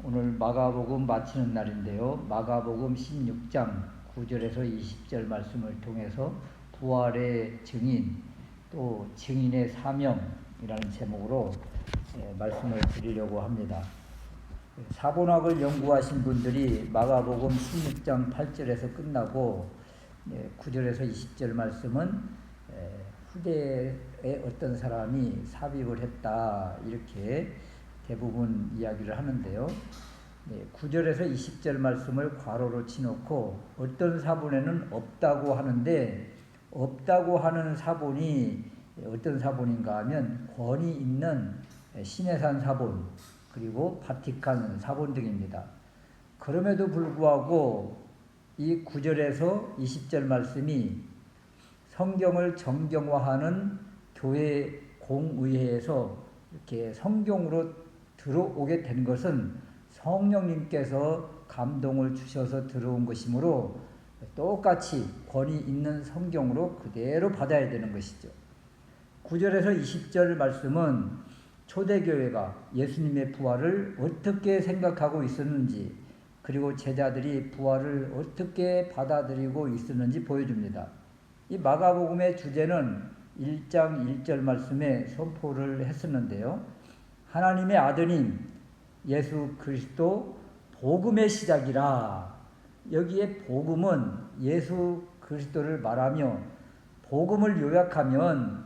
오늘 마가복음 마치는 날인데요. 마가복음 16장 9절에서 20절 말씀을 통해서 부활의 증인 또 증인의 사명이라는 제목으로 말씀을 드리려고 합니다. 사본학을 연구하신 분들이 마가복음 16장 8절에서 끝나고 9절에서 20절 말씀은 후대에 어떤 사람이 삽입을 했다 이렇게 대부분 이야기를 하는데요. 9절에서 20절 말씀을 괄호로 치놓고 어떤 사본에는 없다고 하는데, 없다고 하는 사본이 어떤 사본인가 하면 권위 있는 시내산 사본 그리고 바티칸 사본 등입니다. 그럼에도 불구하고 이 9절에서 20절 말씀이 성경을 정경화하는 교회 공의회에서 이렇게 성경으로 들어오게 된 것은 성령님께서 감동을 주셔서 들어온 것이므로 똑같이 권위 있는 성경으로 그대로 받아야 되는 것이죠. 9절에서 20절 말씀은 초대교회가 예수님의 부활을 어떻게 생각하고 있었는지, 그리고 제자들이 부활을 어떻게 받아들이고 있었는지 보여줍니다. 이 마가복음의 주제는 1장 1절 말씀에 선포를 했었는데요. 하나님의 아드님 예수 그리스도 복음의 시작이라. 여기에 복음은 예수 그리스도를 말하며, 복음을 요약하면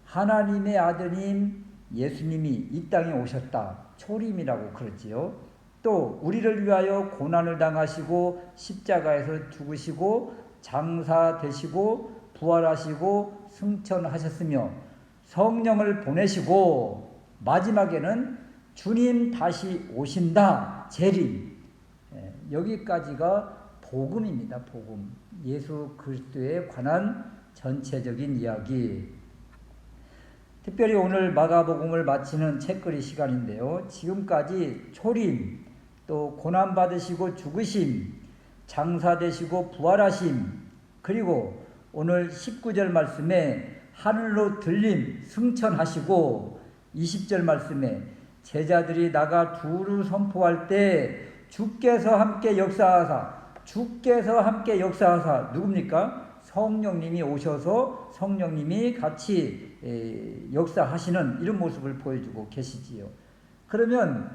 하나님의 아드님 예수님이 이 땅에 오셨다, 초림이라고 그러지요. 또 우리를 위하여 고난을 당하시고 십자가에서 죽으시고 장사되시고 부활하시고 승천하셨으며 성령을 보내시고 마지막에는 주님 다시 오신다, 재림. 여기까지가 복음입니다. 복음. 예수 그리스도에 관한 전체적인 이야기. 특별히 오늘 마가복음을 마치는 책거리 시간인데요. 지금까지 초림, 또 고난받으시고 죽으심, 장사되시고 부활하심, 그리고 오늘 19절 말씀에 하늘로 들림, 승천하시고 20절 말씀에 제자들이 나가 두루 선포할 때 주께서 함께 역사하사 누굽니까? 성령님이 오셔서 성령님이 같이 역사하시는 이런 모습을 보여주고 계시지요. 그러면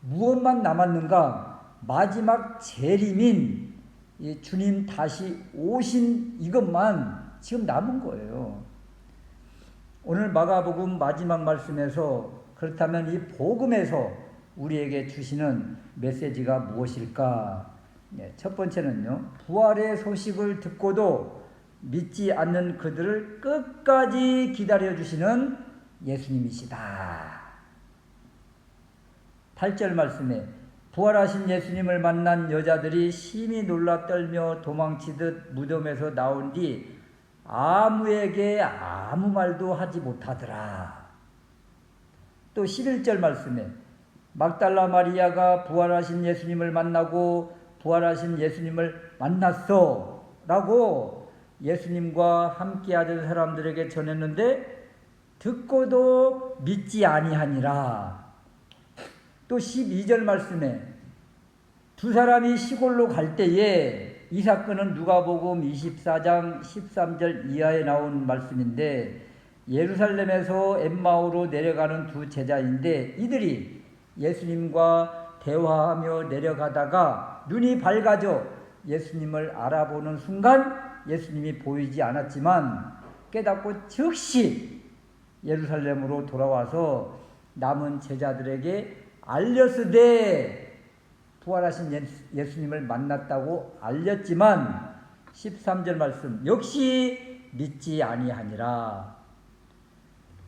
무엇만 남았는가? 마지막 재림인 주님 다시 오신 이것만 지금 남은 거예요. 오늘 마가복음 마지막 말씀에서 그렇다면 이 복음에서 우리에게 주시는 메시지가 무엇일까? 첫 번째는요, 부활의 소식을 듣고도 믿지 않는 그들을 끝까지 기다려주시는 예수님이시다. 8절 말씀에 부활하신 예수님을 만난 여자들이 심히 놀라 떨며 도망치듯 무덤에서 나온 뒤 아무에게 아무 말도 하지 못하더라. 또 11절 말씀에 막달라 마리아가 부활하신 예수님을 만나고 부활하신 예수님을 만났어 라고 예수님과 함께하던 사람들에게 전했는데 듣고도 믿지 아니하니라. 또 12절 말씀에 두 사람이 시골로 갈 때에, 이 사건은 누가복음 24장 13절 이하에 나온 말씀인데, 예루살렘에서 엠마오로 내려가는 두 제자인데 이들이 예수님과 대화하며 내려가다가 눈이 밝아져 예수님을 알아보는 순간 예수님이 보이지 않았지만 깨닫고 즉시 예루살렘으로 돌아와서 남은 제자들에게 알렸으되, 부활하신 예수님을 만났다고 알렸지만 13절 말씀 역시 믿지 아니하니라.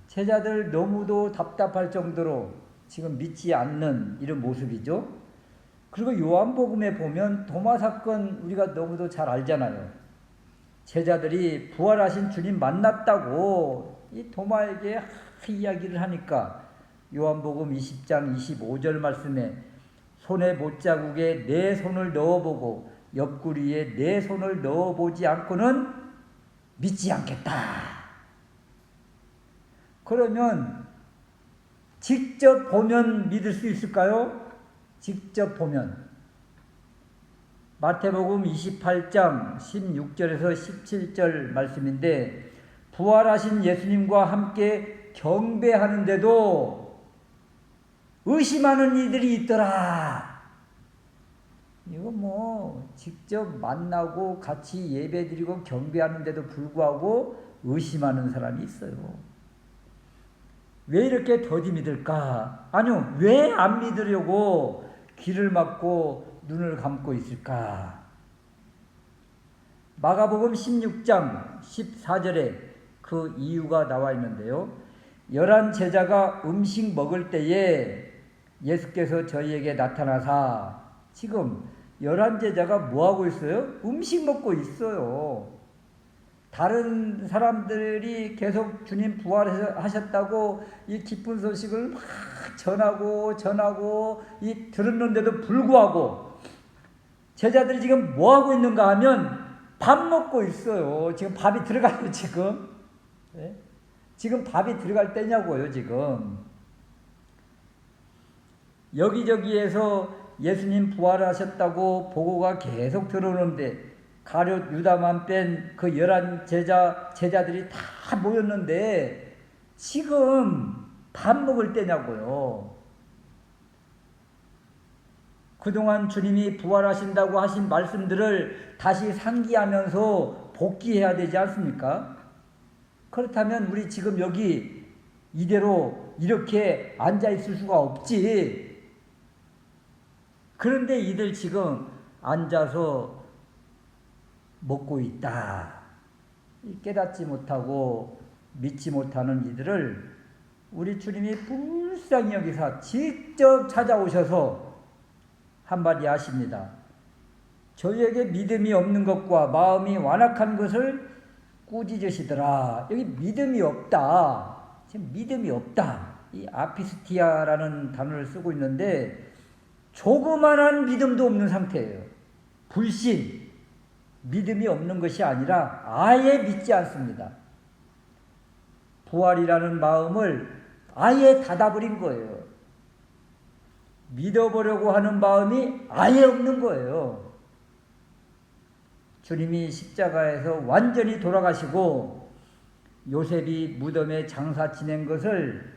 제자들 너무도 답답할 정도로 지금 믿지 않는 이런 모습이죠. 그리고 요한복음에 보면 도마 사건 우리가 너무도 잘 알잖아요. 제자들이 부활하신 주님 만났다고 이 도마에게 이야기를 하니까 요한복음 20장 25절 말씀에 손에 못자국에 내 손을 넣어보고 옆구리에 내 손을 넣어보지 않고는 믿지 않겠다. 그러면 직접 보면 믿을 수 있을까요? 직접 보면 마태복음 28장 16절에서 17절 말씀인데 부활하신 예수님과 함께 경배하는데도 의심하는 이들이 있더라. 이거 뭐 직접 만나고 같이 예배드리고 경배하는데도 불구하고 의심하는 사람이 있어요. 왜 이렇게 더디 믿을까? 아니요, 왜 안 믿으려고 귀를 막고 눈을 감고 있을까? 마가복음 16장 14절에 그 이유가 나와 있는데요. 11 제자가 음식 먹을 때에 예수께서 저희에게 나타나사, 지금 11 제자가 뭐하고 있어요? 음식 먹고 있어요. 다른 사람들이 계속 주님 부활하셨다고 이 기쁜 소식을 막 전하고 들었는데도 불구하고 제자들이 지금 뭐하고 있는가 하면 밥 먹고 있어요. 지금 밥이 들어가요, 지금. 네? 지금 밥이 들어갈 때냐고요, 지금. 여기저기에서 예수님 부활하셨다고 보고가 계속 들어오는데 가룟 유다만 뺀 그 11 제자들이 다 모였는데 지금 밥 먹을 때냐고요. 그동안 주님이 부활하신다고 하신 말씀들을 다시 상기하면서 복기해야 되지 않습니까? 그렇다면 우리 지금 여기 이대로 이렇게 앉아 있을 수가 없지. 그런데 이들 지금 앉아서 먹고 있다. 깨닫지 못하고 믿지 못하는 이들을 우리 주님이 불쌍히 여기사 직접 찾아오셔서 한마디 하십니다. 저희에게 믿음이 없는 것과 마음이 완악한 것을 꾸짖으시더라. 여기 믿음이 없다. 지금 믿음이 없다. 이 아피스티아라는 단어를 쓰고 있는데 조그만한 믿음도 없는 상태예요. 불신, 믿음이 없는 것이 아니라 아예 믿지 않습니다. 부활이라는 마음을 아예 닫아버린 거예요. 믿어보려고 하는 마음이 아예 없는 거예요. 주님이 십자가에서 완전히 돌아가시고 요셉이 무덤에 장사 지낸 것을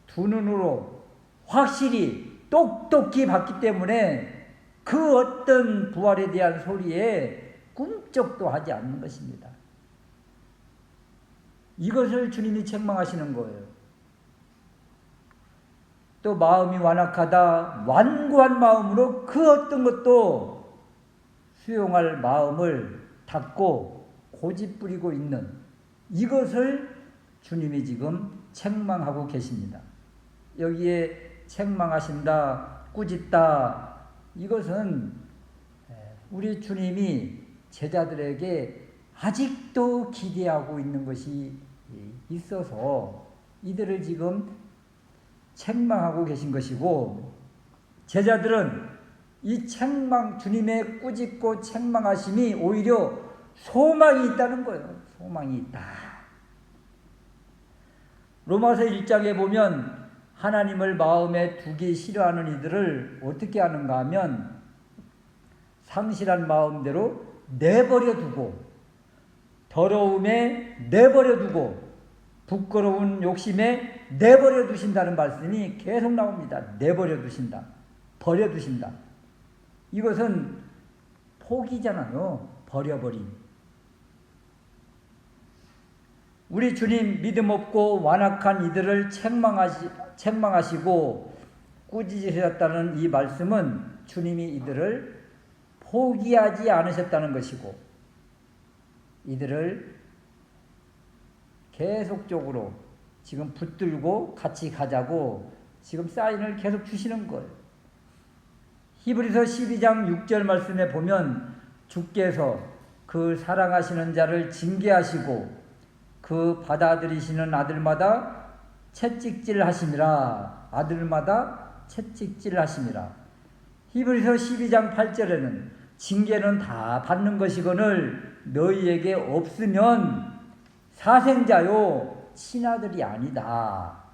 두 눈으로 확실히 똑똑히 봤기 때문에 그 어떤 부활에 대한 소리에 꿈쩍도 하지 않는 것입니다. 이것을 주님이 책망하시는 거예요. 또 마음이 완악하다, 완고한 마음으로 그 어떤 것도 수용할 마음을 닫고 고집부리고 있는 이것을 주님이 지금 책망하고 계십니다. 여기에 책망하신다, 꾸짖다, 이것은 우리 주님이 제자들에게 아직도 기대하고 있는 것이 있어서 이들을 지금 책망하고 계신 것이고, 제자들은 이 책망, 주님의 꾸짖고 책망하심이 오히려 소망이 있다는 거예요. 소망이 있다. 로마서 1장에 보면 하나님을 마음에 두기 싫어하는 이들을 어떻게 하는가 하면 상실한 마음대로 내버려 두고, 더러움에 내버려 두고, 부끄러운 욕심에 내버려 두신다는 말씀이 계속 나옵니다. 내버려 두신다. 버려 두신다. 이것은 포기잖아요. 버려버림. 우리 주님 믿음 없고 완악한 이들을 책망하시고 꾸짖으셨다는 이 말씀은 주님이 이들을 포기하지 않으셨다는 것이고, 이들을 계속적으로 지금 붙들고 같이 가자고 지금 사인을 계속 주시는 거예요. 히브리서 12장 6절 말씀에 보면 주께서 그 사랑하시는 자를 징계하시고 그 받아들이시는 아들마다 채찍질 하심이라. 아들마다 채찍질 하심이라. 히브리서 12장 8절에는 징계는 다 받는 것이거늘 너희에게 없으면 사생자요 친아들이 아니다.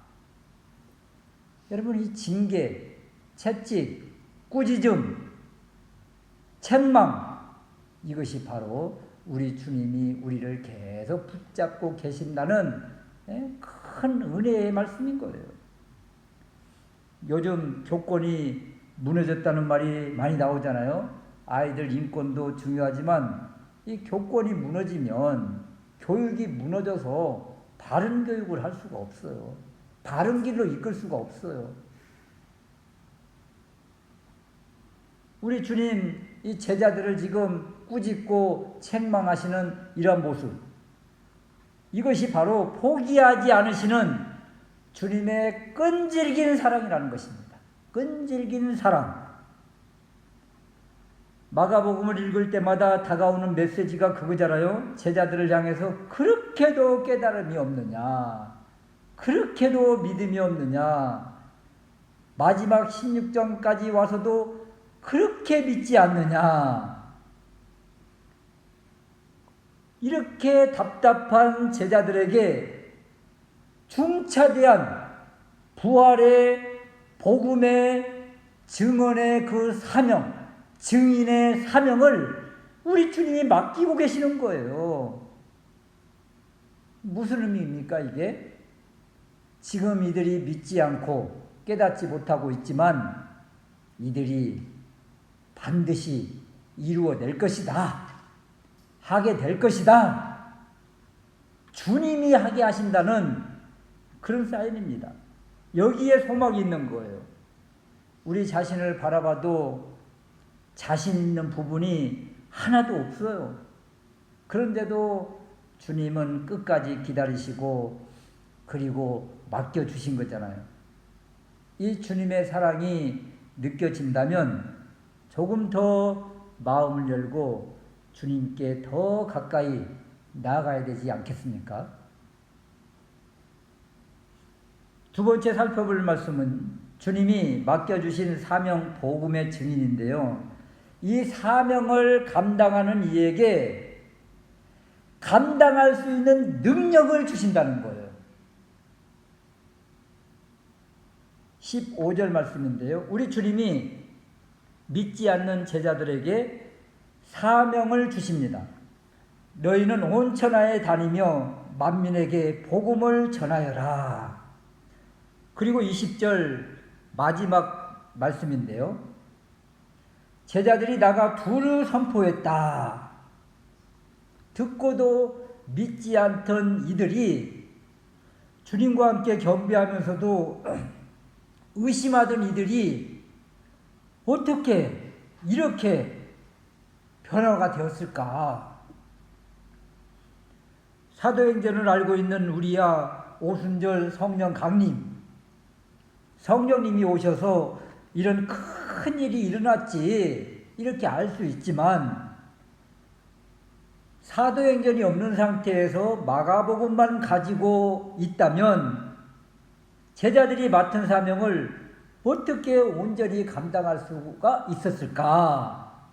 여러분, 이 징계, 채찍, 꾸짖음, 책망, 이것이 바로 우리 주님이 우리를 계속 붙잡고 계신다는 큰 은혜의 말씀인 거예요. 요즘 교권이 무너졌다는 말이 많이 나오잖아요. 아이들 인권도 중요하지만 이 교권이 무너지면 교육이 무너져서 바른 교육을 할 수가 없어요. 바른 길로 이끌 수가 없어요. 우리 주님 이 제자들을 지금 꾸짖고 책망하시는 이런 모습, 이것이 바로 포기하지 않으시는 주님의 끈질긴 사랑이라는 것입니다. 끈질긴 사랑. 마가복음을 읽을 때마다 다가오는 메시지가 그거잖아요. 제자들을 향해서 그렇게도 깨달음이 없느냐, 그렇게도 믿음이 없느냐, 마지막 16장까지 와서도 그렇게 믿지 않느냐. 이렇게 답답한 제자들에게 중차대한 부활의 복음의 증언의 그 사명, 증인의 사명을 우리 주님이 맡기고 계시는 거예요. 무슨 의미입니까 이게? 지금 이들이 믿지 않고 깨닫지 못하고 있지만 이들이 반드시 이루어낼 것이다, 하게 될 것이다, 주님이 하게 하신다는 그런 사인입니다. 여기에 소망이 있는 거예요. 우리 자신을 바라봐도 자신 있는 부분이 하나도 없어요. 그런데도 주님은 끝까지 기다리시고 그리고 맡겨주신 거잖아요. 이 주님의 사랑이 느껴진다면 조금 더 마음을 열고 주님께 더 가까이 나아가야 되지 않겠습니까? 두 번째 살펴볼 말씀은 주님이 맡겨주신 사명 복음의 증인인데요. 이 사명을 감당하는 이에게 감당할 수 있는 능력을 주신다는 거예요. 15절 말씀인데요. 우리 주님이 믿지 않는 제자들에게 사명을 주십니다. 너희는 온 천하에 다니며 만민에게 복음을 전하여라. 그리고 20절 마지막 말씀인데요. 제자들이 나가 두루 선포했다. 듣고도 믿지 않던 이들이 주님과 함께 경배하면서도 의심하던 이들이 어떻게 이렇게 변화가 되었을까? 사도행전을 알고 있는 우리야 오순절 성령 강림, 성령님이 오셔서 이런 큰 일이 일어났지 이렇게 알 수 있지만 사도행전이 없는 상태에서 마가복음만 가지고 있다면 제자들이 맡은 사명을 어떻게 온전히 감당할 수가 있었을까?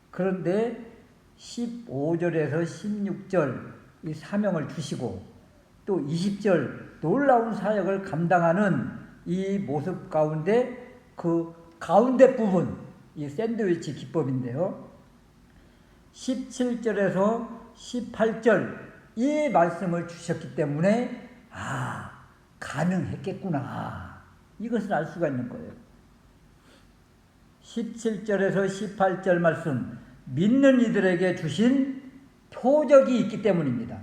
그런데 15절에서 16절 이 사명을 주시고 또 20절 놀라운 사역을 감당하는 이 모습 가운데 그 가운데 부분, 이 샌드위치 기법인데요. 17절에서 18절 이 말씀을 주셨기 때문에 가능했겠구나, 이것을 알 수가 있는 거예요. 17절에서 18절 말씀, 믿는 이들에게 주신 표적이 있기 때문입니다.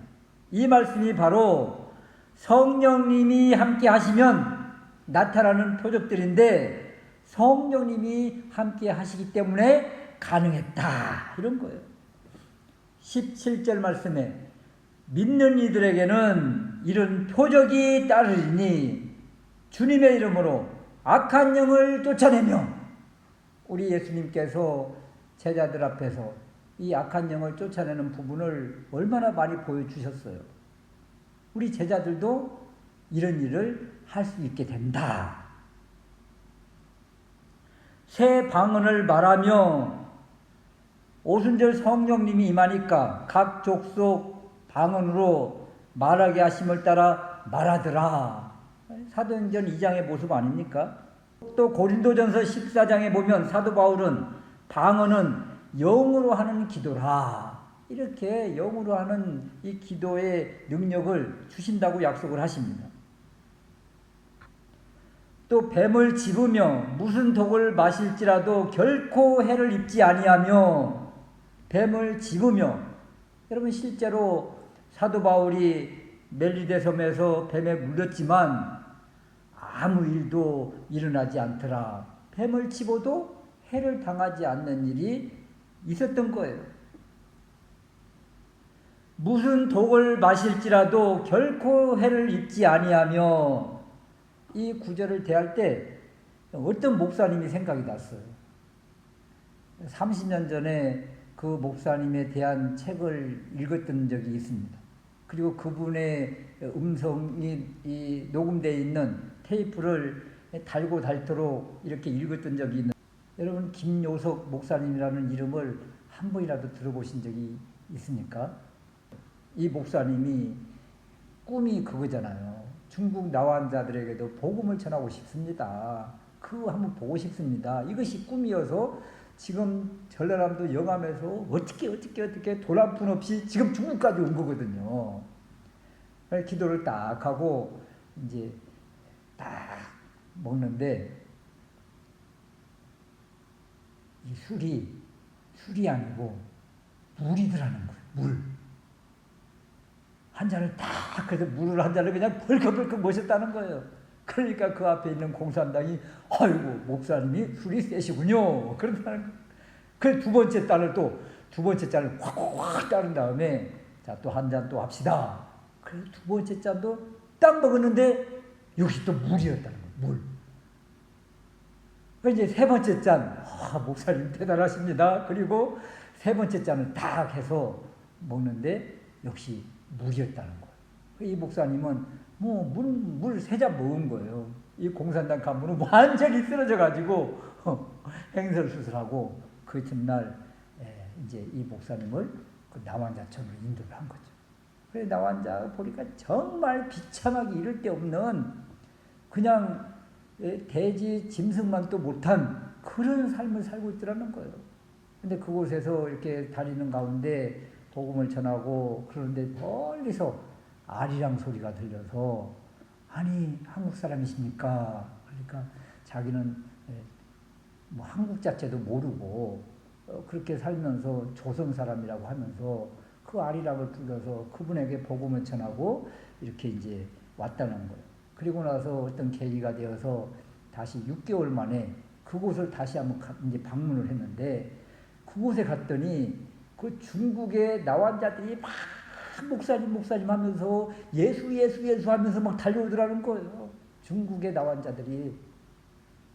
이 말씀이 바로 성령님이 함께 하시면 나타나는 표적들인데 성령님이 함께 하시기 때문에 가능했다, 이런 거예요. 17절 말씀에 믿는 이들에게는 이런 표적이 따르리니 주님의 이름으로 악한 영을 쫓아내며, 우리 예수님께서 제자들 앞에서 이 악한 영을 쫓아내는 부분을 얼마나 많이 보여주셨어요. 우리 제자들도 이런 일을 할 수 있게 된다. 새 방언을 말하며, 오순절 성령님이 임하니까 각 족속 방언으로 말하게 하심을 따라 말하더라. 사도행전 2장의 모습 아닙니까? 또 고린도전서 14장에 보면 사도 바울은 방언은 영으로 하는 기도라, 이렇게 영으로 하는 이 기도의 능력을 주신다고 약속을 하십니다. 또 뱀을 집으며 무슨 독을 마실지라도 결코 해를 입지 아니하며, 뱀을 집으며, 여러분 실제로 사도 바울이 멜리데 섬에서 뱀에 물렸지만 아무 일도 일어나지 않더라. 뱀을 집어도 해를 당하지 않는 일이 있었던 거예요. 무슨 독을 마실지라도 결코 해를 입지 아니하며, 이 구절을 대할 때 어떤 목사님이 생각이 났어요. 30년 전에 그 목사님에 대한 책을 읽었던 적이 있습니다. 그리고 그분의 음성이 녹음되어 있는 테이프를 달고 닳도록 이렇게 읽었던 적이 있는, 여러분 김요석 목사님이라는 이름을 한 번이라도 들어보신 적이 있습니까? 이 목사님이 꿈이 그거잖아요. 중국 나환자들에게도 복음을 전하고 싶습니다. 그거 한번 보고 싶습니다. 이것이 꿈이어서 지금 전라남도 영암에서 어떻게 돈 한 푼 없이 지금 중국까지 온 거거든요. 기도를 딱 하고 이제 딱 먹는데, 이 술이 아니고 물이더라는 거예요. 물. 한 잔을 딱, 그래서 물을 한 잔을 그냥 벌컥벌컥 마셨다는 거예요. 그러니까 그 앞에 있는 공산당이 아이고 목사님이 술이 세시군요, 그런다는 거예요. 그래서 두 번째 잔을 확 따른 다음에 자, 또 한 잔 또 합시다. 그래서 두 번째 잔도 딱 먹었는데 역시 또 물이었다는 거예요. 물. 그 이제 세 번째 잔, 목사님 대단하십니다. 그리고 세 번째 잔을 딱 해서 먹는데 역시 물이었다는 거예요. 이 목사님은 물 세 잔 먹은 거예요. 이 공산당 간부는 완전히 쓰러져가지고 행설수술하고 그 전날 이제 이 목사님을 그 나환자촌으로 인도를 한 거죠. 그래서 나환자 보니까 정말 비참하기 이를 데 없는, 그냥 돼지 짐승만도 못한 그런 삶을 살고 있더라는 거예요. 근데 그곳에서 이렇게 다니는 가운데 복음을 전하고 그러는데 멀리서 아리랑 소리가 들려서, 아니 한국 사람이십니까? 그러니까 자기는 뭐 한국 자체도 모르고 그렇게 살면서 조선 사람이라고 하면서 그 아리랑을 불러서 그분에게 복음을 전하고 이렇게 이제 왔다는 거예요. 그리고 나서 어떤 계기가 되어서 다시 6개월 만에 그곳을 다시 한번 이제 방문을 했는데, 그곳에 갔더니 그 중국의 나환자들이 막 목사님 하면서 예수 하면서 막 달려오더라는 거예요. 중국의 나환자들이.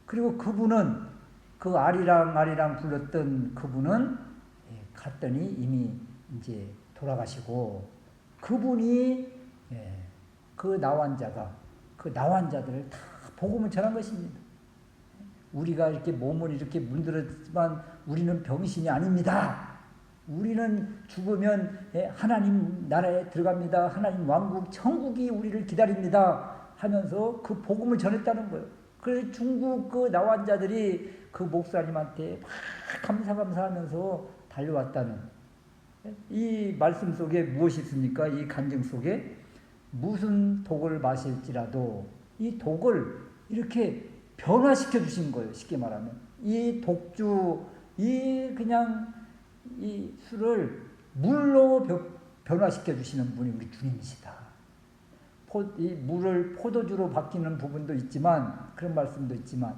그리고 그분은 그 아리랑 불렀던 그분은 갔더니 이미 이제 돌아가시고, 그분이 그 나환자들을 다 복음을 전한 것입니다. 우리가 이렇게 몸을 이렇게 문드렸지만 우리는 병신이 아닙니다. 우리는 죽으면 하나님 나라에 들어갑니다. 하나님 왕국 천국이 우리를 기다립니다 하면서 그 복음을 전했다는 거예요. 그래서 중국 그 나환자들이 그 목사님한테 막 감사하면서 달려왔다는, 이 말씀 속에 무엇이 있습니까? 이 간증 속에 무슨 독을 마실지라도 이 독을 이렇게 변화시켜 주신 거예요. 쉽게 말하면 이 독주, 이 술을 물로 변화시켜 주시는 분이 우리 주님이시다. 이 물을 포도주로 바뀌는 부분도 있지만, 그런 말씀도 있지만,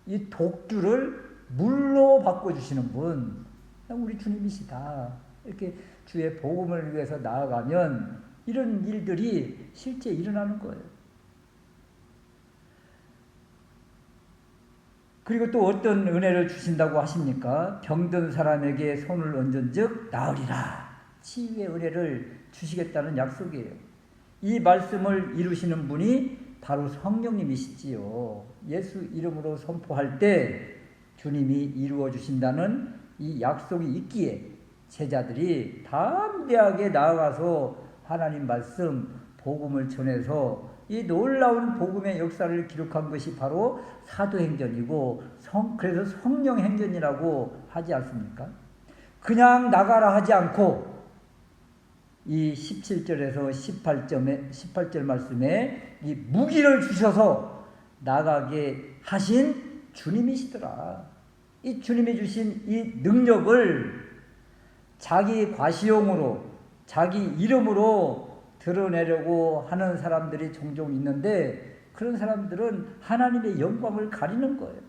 이 독주를 물로 바꿔주시는 분, 우리 주님이시다. 이렇게 주의 복음을 위해서 나아가면 이런 일들이 실제 일어나는 거예요. 그리고 또 어떤 은혜를 주신다고 하십니까? 병든 사람에게 손을 얹은즉 나으리라. 치유의 은혜를 주시겠다는 약속이에요. 이 말씀을 이루시는 분이 바로 성령님이시지요. 예수 이름으로 선포할 때 주님이 이루어 주신다는 이 약속이 있기에 제자들이 담대하게 나아가서 하나님 말씀 복음을 전해서 이 놀라운 복음의 역사를 기록한 것이 바로 사도행전이고 그래서 성령행전이라고 하지 않습니까? 그냥 나가라 하지 않고 이 17절에서 18절 말씀에 이 무기를 주셔서 나가게 하신 주님이시더라. 이 주님이 주신 이 능력을 자기 과시용으로 자기 이름으로 드러내려고 하는 사람들이 종종 있는데 그런 사람들은 하나님의 영광을 가리는 거예요.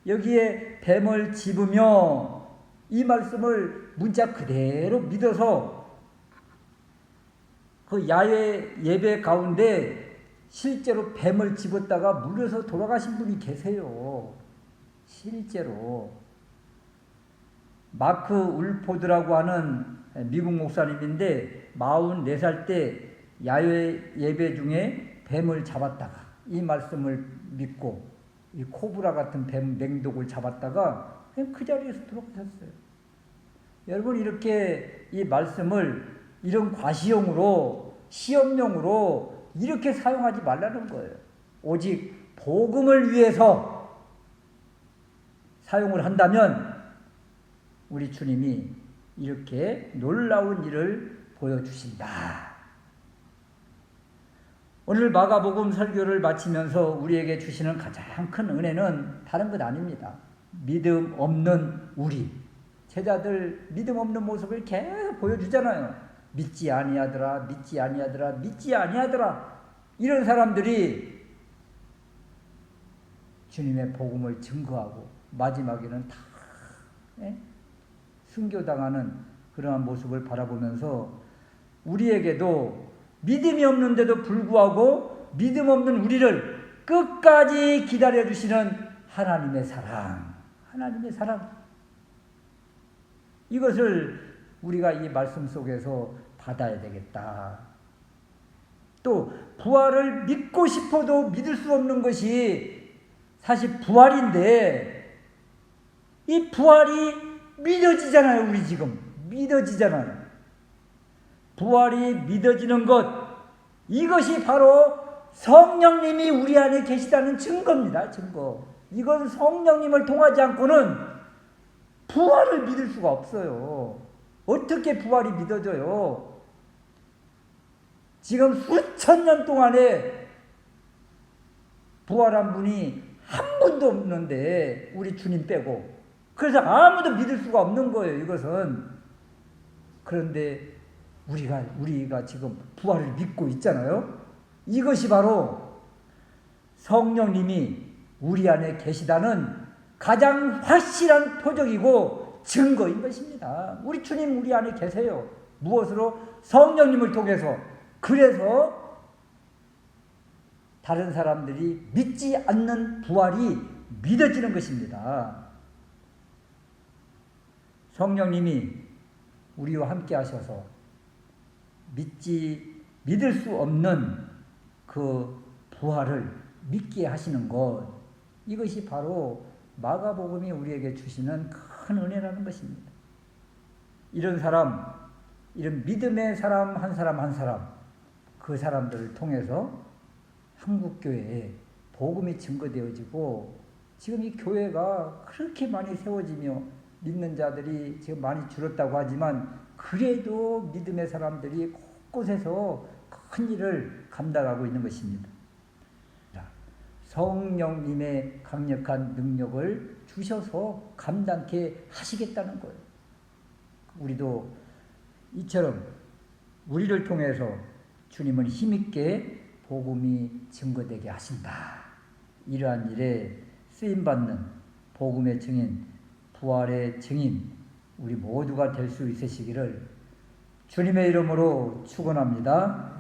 여기에 뱀을 집으며 이 말씀을 문자 그대로 믿어서 그 야외 예배 가운데 실제로 뱀을 집었다가 물려서 돌아가신 분이 계세요. 실제로. 마크 울포드라고 하는 미국 목사님인데 44살 때 야외 예배 중에 뱀을 잡았다가 이 말씀을 믿고 이 코브라 같은 뱀 맹독을 잡았다가 그냥 그 자리에서 돌아가셨어요. 여러분 이렇게 이 말씀을 이런 과시용으로 시험용으로 이렇게 사용하지 말라는 거예요. 오직 복음을 위해서 사용을 한다면 우리 주님이 이렇게 놀라운 일을 보여주신다. 오늘 마가복음 설교를 마치면서 우리에게 주시는 가장 큰 은혜는 다른 것 아닙니다. 믿음 없는 우리 제자들 믿음 없는 모습을 계속 보여주잖아요. 믿지 아니하더라, 믿지 아니하더라, 믿지 아니하더라. 이런 사람들이 주님의 복음을 증거하고 마지막에는 다 순교당하는 그러한 모습을 바라보면서 우리에게도 믿음이 없는데도 불구하고 믿음 없는 우리를 끝까지 기다려주시는 하나님의 사랑, 하나님의 사랑. 이것을 우리가 이 말씀 속에서 받아야 되겠다. 또 부활을 믿고 싶어도 믿을 수 없는 것이 사실 부활인데 이 부활이 믿어지잖아요. 우리 지금 믿어지잖아요. 부활이 믿어지는 것, 이것이 바로 성령님이 우리 안에 계시다는 증거입니다. 증거. 이건 성령님을 통하지 않고는 부활을 믿을 수가 없어요. 어떻게 부활이 믿어져요? 지금 수천 년 동안에 부활한 분이 한 분도 없는데 우리 주님 빼고 그래서 아무도 믿을 수가 없는 거예요. 이것은. 그런데 우리가 지금 부활을 믿고 있잖아요. 이것이 바로 성령님이 우리 안에 계시다는 가장 확실한 표적이고 증거인 것입니다. 우리 주님 우리 안에 계세요. 무엇으로? 성령님을 통해서. 그래서 다른 사람들이 믿지 않는 부활이 믿어지는 것입니다. 성령님이 우리와 함께 하셔서 믿을 수 없는 그 부활을 믿게 하시는 것, 이것이 바로 마가복음이 우리에게 주시는 큰 은혜라는 것입니다. 이런 사람, 이런 믿음의 사람 한 사람 한 사람, 그 사람들을 통해서 한국교회에 복음이 증거되어지고 지금 이 교회가 그렇게 많이 세워지며 믿는 자들이 지금 많이 줄었다고 하지만 그래도 믿음의 사람들이 곳곳에서 큰 일을 감당하고 있는 것입니다. 성령님의 강력한 능력을 주셔서 감당케 하시겠다는 거예요. 우리도 이처럼 우리를 통해서 주님은 힘있게 복음이 증거되게 하신다. 이러한 일에 쓰임받는 복음의 증인, 부활의 증인, 우리 모두가 될 수 있으시기를 주님의 이름으로 축원합니다.